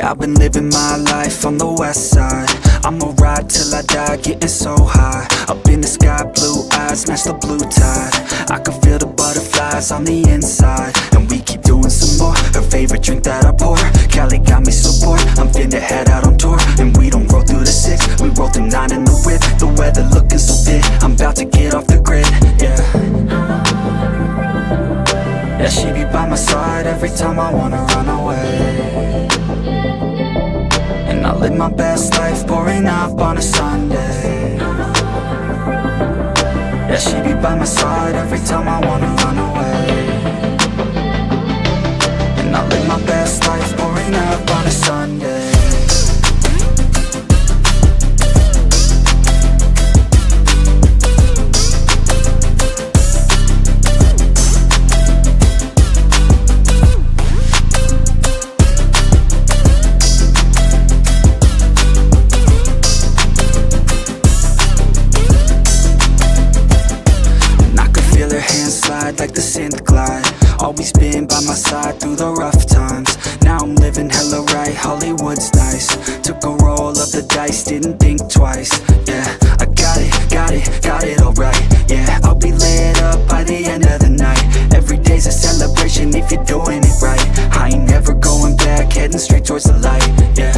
Yeah, I've been living my life on the west side. I'ma ride till I die, getting so high. Up in the sky, blue eyes, match the blue tide. I can feel the butterflies on the inside, and we keep doing some more. Her favorite drink that I pour, Cali got me so bored. I'm finna head out on tour, and we don't roll through the 6, we roll through 9 in the whip. The weather looking so fit, I'm about to get off the grid, yeah. Yeah, she be by my side every time I wanna run away. And I live my best life, pouring up on a Sunday. Yeah, she be by my side every time I wanna run away. And I live my best life, pouring up on a Sunday. Like the synth glide, always been by my side through the rough times. Now I'm living hella right, Hollywood's nice. Took a roll of the dice, didn't think twice. Yeah, I got it alright. Yeah, I'll be lit up by the end of the night. Every day's a celebration if you're doing it right. I ain't never going back, heading straight towards the light. Yeah,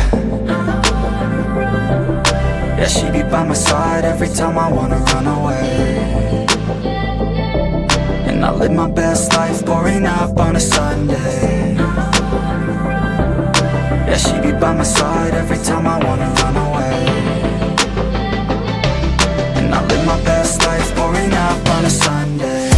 yeah, she be by my side every time I wanna run away. And I live my best life, pouring up on a Sunday. Yeah, she be by my side every time I wanna run away. And I live my best life, pouring up on a Sunday.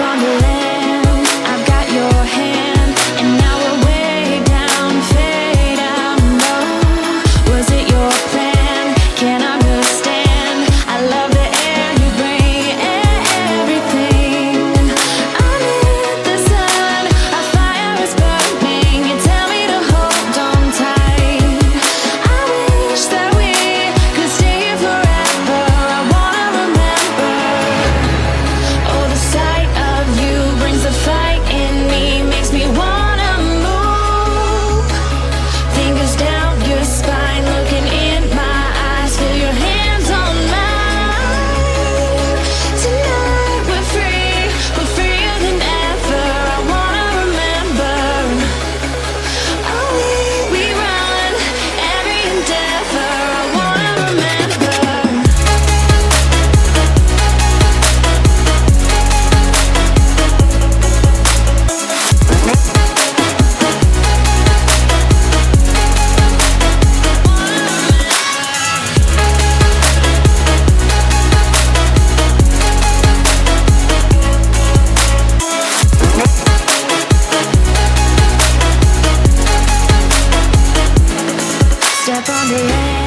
on the land, I've got your hand, and now we're way down, fade out low. Was it your plan? Can't understand. I love the air you bring, everything. Underneath the sun, our fire is burning. You tell me to hold on tight. I wish that we could stay here forever. I wanna remember. Oh, the sight of you brings the fight in me, makes me wanna move. Fingers down your spine, looking in my eyes, feel your hands on mine. Tonight we're freer than ever. I wanna remember. Oh, we run every endeavor. I wanna remember. Step on the land.